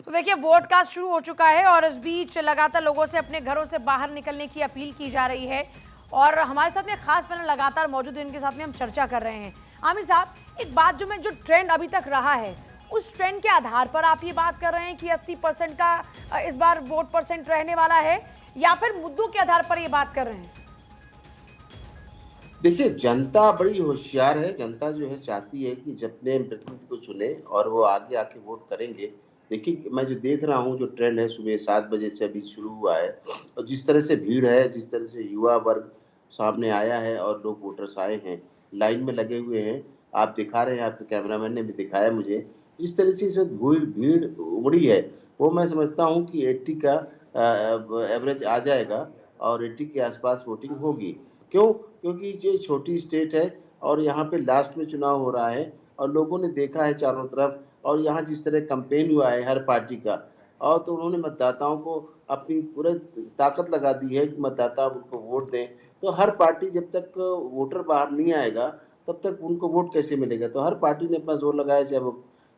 तो देखिए vote cast शुरू हो चुका है और इस बीच लगातार लोगों से अपने घरों से बाहर निकलने की अपील की जा रही है और हमारे साथ में खास पैनल लगातार मौजूद है, इनके साथ में हम चर्चा कर रहे हैं। आमिर साहब, एक बात जो ट्रेंड अभी तक रहा है उस ट्रेंड के आधार पर आप ये बात कर रहे हैं कि 80% का इस बार वोट परसेंट रहने वाला है या फिर मुद्दों के आधार पर ये बात कर रहे हैं? देखिए, जनता बड़ी होशियार है। जनता जो है चाहती है कि जब अपने प्रतिनिधि को चुने और वो आगे आके वोट करेंगे। देखिए, मैं जो देख रहा हूँ, जो ट्रेंड है सुबह 7 बजे से अभी शुरू हुआ है और जिस तरह से भीड़ है, जिस तरह से युवा वर्ग सामने आया है और लोग वोटर्स आए हैं, लाइन में लगे हुए हैं। आप दिखा रहे हैं, आपके कैमरामैन ने भी दिखाया मुझे। जिस तरह से इस वक़्त भीड़ उमड़ी है, वो मैं समझता हूँ कि 80 का एवरेज आ जाएगा और 80 के आस-पास वोटिंग होगी। क्यों? क्योंकि ये छोटी स्टेट है और यहाँ पे लास्ट में चुनाव हो रहा है और लोगों ने देखा है चारों तरफ और यहाँ जिस तरह कैंपेन हुआ है हर पार्टी का और तो उन्होंने मतदाताओं को अपनी पूरे ताकत लगा दी है कि मतदाता उनको वोट दें। तो हर पार्टी जब तक वोटर बाहर नहीं आएगा, तब तक उनको वोट कैसे मिलेगा? तो हर पार्टी ने अपना ज़ोर लगाया, चाहे वो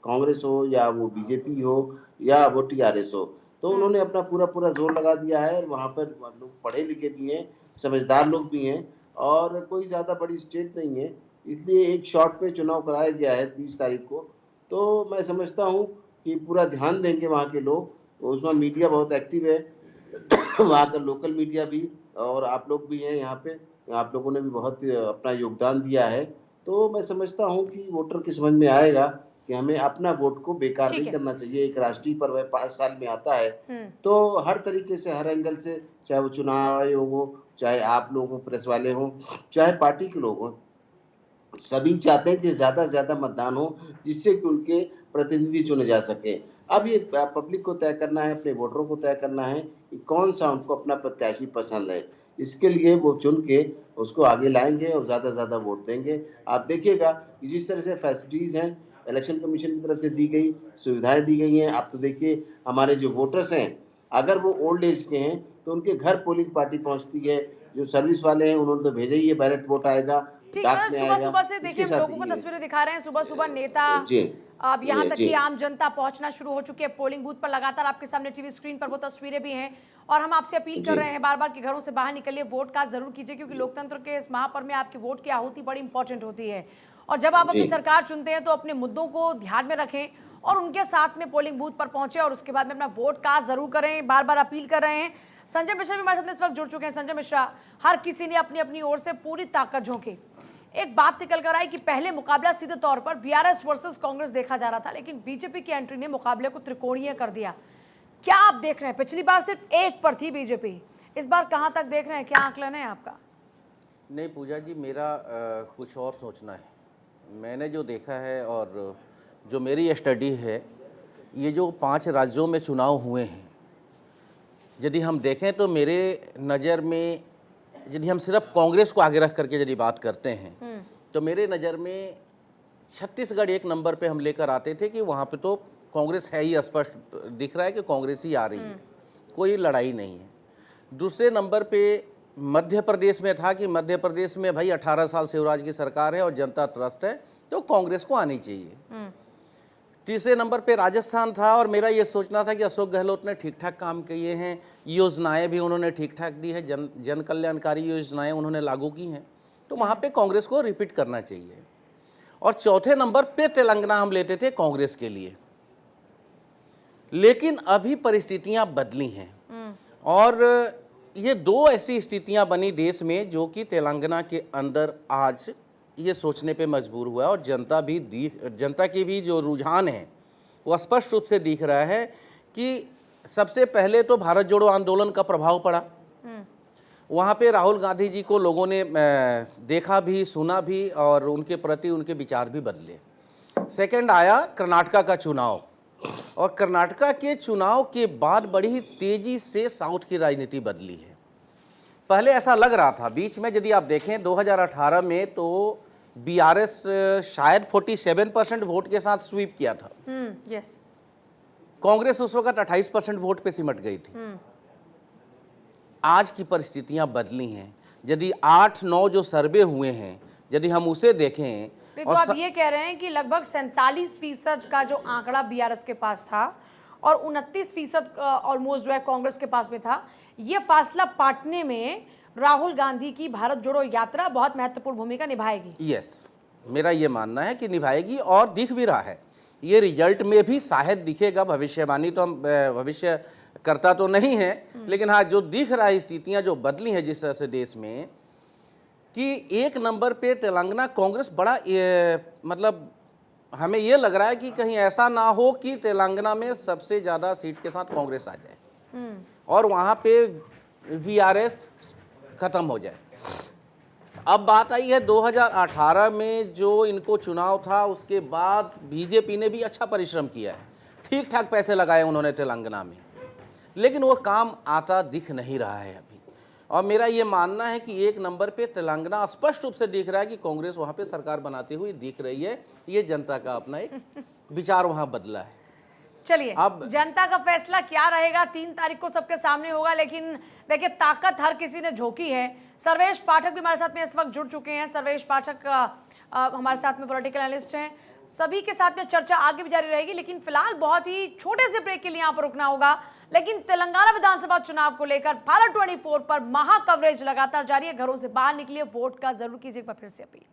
कांग्रेस हो या वो बीजेपी हो या वो टीआरएस हो। तो उन्होंने अपना पूरा-पूरा ज़ोर लगा दिया है और वहाँ पर लोग पढ़े-लिखे भी हैं, समझदार लोग भी हैं और कोई ज़्यादा बड़ी स्टेट नहीं है, इसलिए एक शॉट में चुनाव कराया गया है 30 तारीख को। तो मैं समझता हूँ कि पूरा ध्यान देंगे वहाँ के लोग, उसमें मीडिया बहुत एक्टिव है, वहाँ का लोकल मीडिया भी और आप लोग भी हैं यहाँ पे, आप लोगों ने भी बहुत अपना योगदान दिया है। तो मैं समझता हूँ कि वोटर की समझ में आएगा कि हमें अपना वोट को बेकार ठीक नहीं है। करना चाहिए। एक राष्ट्रीय पर्व है, 5 साल में आता है, हम्म। तो हर तरीके से, हर एंगल से, चाहे वो चुनाव आयोग हो, चाहे आप लोग हो, प्रेस वाले हों, चाहे पार्टी के लोग हों, सभी चाहते हैं कि ज़्यादा से ज़्यादा मतदान हो, जिससे कि उनके प्रतिनिधि चुने जा सकें। अब ये पब्लिक को तय करना है, अपने वोटरों को तय करना है कि कौन-सा उनको अपना प्रत्याशी पसंद है। इसके लिए वो चुन के उसको आगे लाएँगे और ज़्यादा से ज़्यादा वोट देंगे। आप देखिएगा कि जिस तरह से फैसिलिटीज़ हैं, इलेक्शन कमीशन की तरफ से दी गई, सुविधाएँ दी गई हैं। आप तो देखिए हमारे जो वोटर्स हैं, अगर वो ओल्ड एज के हैं, तो उनके घर पोलिंग पार्टी पहुँचती है। जो सर्विस वाले हैं, उन्होंने तो भेजा ही है, बैलेट वोट आएगा, ठीक, डाक मतलब में सुबह आएगा, सुबह से देखिए इसके हम साथ लोगों को ये तस्वीरें दिखा रहे हैं, सुबह सुबह नेता जी, अब यहाँ तक जी, कि आम जनता पहुंचना शुरू हो चुकी है पोलिंग बूथ पर। लगातार आपके सामने टीवी स्क्रीन पर वो तस्वीरें भी हैं और हम आपसे अपील कर जी, रहे हैं बार बार कि घरों से बाहर निकलिए, वोट कास्ट जरूर कीजिए क्योंकि लोकतंत्र के इस महापर्व में आपके वोट की आहुति बड़ी इंपॉर्टेंट होती है। और जब आप जी। अपनी सरकार चुनते हैं तो अपने मुद्दों को ध्यान में रखें और उनके साथ में पोलिंग बूथ पर पहुंचे और उसके बाद में अपना वोट कास्ट जरूर करें, बार बार अपील कर रहे हैं। संजय मिश्रा भी हमारे साथ में इस वक्त जुड़ चुके हैं। संजय मिश्रा, हर किसी ने अपनी अपनी ओर से पूरी ताकत झोंकी। एक बात निकल कर आई कि पहले मुकाबला सीधे तौर पर बीआरएस वर्सेस कांग्रेस देखा जा रहा था, लेकिन बीजेपी की एंट्री ने मुकाबले को त्रिकोणीय कर दिया। क्या आप देख रहे हैं? पिछली बार सिर्फ एक पर थी बीजेपी, इस बार कहां तक देख रहे हैं? क्या आकलन है आपका? नहीं पूजा जी, मेरा कुछ और सोचना है। मैंने जो देखा है और जो मेरी स्टडी है, ये जो 5 राज्यों में चुनाव हुए हैं, यदि हम देखें तो मेरे नज़र में, यदि हम सिर्फ कांग्रेस को आगे रख करके यदि बात करते हैं तो मेरे नज़र में छत्तीसगढ़ एक नंबर पे हम लेकर आते थे कि वहाँ पे तो कांग्रेस है ही, स्पष्ट दिख रहा है कि कांग्रेस ही आ रही है, कोई लड़ाई नहीं है। दूसरे नंबर पे मध्य प्रदेश में था कि मध्य प्रदेश में भाई 18 साल शिवराज की सरकार है और जनता त्रस्त है, तो कांग्रेस को आनी चाहिए। तीसरे नंबर पे राजस्थान था और मेरा ये सोचना था कि अशोक गहलोत ने ठीक ठाक काम किए हैं, योजनाएं भी उन्होंने ठीक ठाक दी है, जन कल्याणकारी योजनाएं उन्होंने लागू की हैं, तो वहाँ पे कांग्रेस को रिपीट करना चाहिए। और चौथे नंबर पे तेलंगाना हम लेते थे कांग्रेस के लिए, लेकिन अभी परिस्थितियां बदली हैं और ये 2 ऐसी स्थितियां बनी देश में जो कि तेलंगाना के अंदर आज ये सोचने पे मजबूर हुआ है और जनता की भी जो रुझान है वो स्पष्ट रूप से दिख रहा है कि सबसे पहले तो भारत जोड़ो आंदोलन का प्रभाव पड़ा। वहाँ पे राहुल गांधी जी को लोगों ने देखा भी, सुना भी और उनके प्रति उनके विचार भी बदले। सेकंड आया कर्नाटका का चुनाव और कर्नाटका के चुनाव के बाद बड़ी तेजी से साउथ की राजनीति बदली है। पहले ऐसा लग रहा था, बीच में यदि आप देखें 2018 में तो बीआरएस शायद 47% वोट के साथ स्वीप किया था। यस। कांग्रेस उस वक्त 28% वोट पे सिमट गई थी। आज की परिस्थितियां बदली हैं। यदि 8-9 जो सर्वे हुए हैं, यदि हम उसे देखें तो आप ये कह रहे हैं कि लगभग 47% का जो आंकड़ा बीआरएस के पास था और 29% ऑलमोस्ट जो है कांग्रेस के पास में था। ये फासला पाटने में राहुल गांधी की भारत जोड़ो यात्रा बहुत महत्वपूर्ण भूमिका निभाएगी। यस, मेरा ये मानना है कि निभाएगी और दिख भी रहा है। ये रिजल्ट में भी शायद दिखेगा। भविष्यवाणी तो हम भविष्य करता तो नहीं है, लेकिन हाँ, जो दिख रहा है, स्थितियाँ जो बदली हैं जिस तरह से देश में, कि 1 नंबर पे तेलंगाना कांग्रेस बड़ा मतलब हमें ये लग रहा है कि कहीं ऐसा ना हो कि तेलंगाना में सबसे ज़्यादा सीट के साथ कांग्रेस आ जाए और वहाँ पे वीआरएस खत्म हो जाए। अब बात आई है 2018 में जो इनको चुनाव था, उसके बाद बीजेपी ने भी अच्छा परिश्रम किया है, ठीक ठाक पैसे लगाए उन्होंने तेलंगाना में, लेकिन वो काम आता दिख नहीं रहा है अभी। और मेरा ये मानना है कि 1 नंबर पे तेलंगाना स्पष्ट रूप से दिख रहा है कि कांग्रेस वहाँ पे सरकार बनाती हुई दिख रही है। ये जनता का अपना एक विचार वहाँ बदला है। चलिए, अब जनता का फैसला क्या रहेगा 3 तारीख को सबके सामने होगा, लेकिन देखिए ताकत हर किसी ने झोंकी है। सर्वेश पाठक भी हमारे साथ में इस वक्त जुड़ चुके हैं। सर्वेश पाठक हमारे साथ में पॉलिटिकल एनालिस्ट हैं। सभी के साथ में चर्चा आगे भी जारी रहेगी, लेकिन फिलहाल बहुत ही छोटे से ब्रेक के लिए यहाँ पर रुकना होगा। लेकिन तेलंगाना विधानसभा चुनाव को लेकर भारत 24 पर महा कवरेज लगातार जारी है। घरों से बाहर निकलिए, वोट का जरूर कीजिए। एक बार फिर से अपील।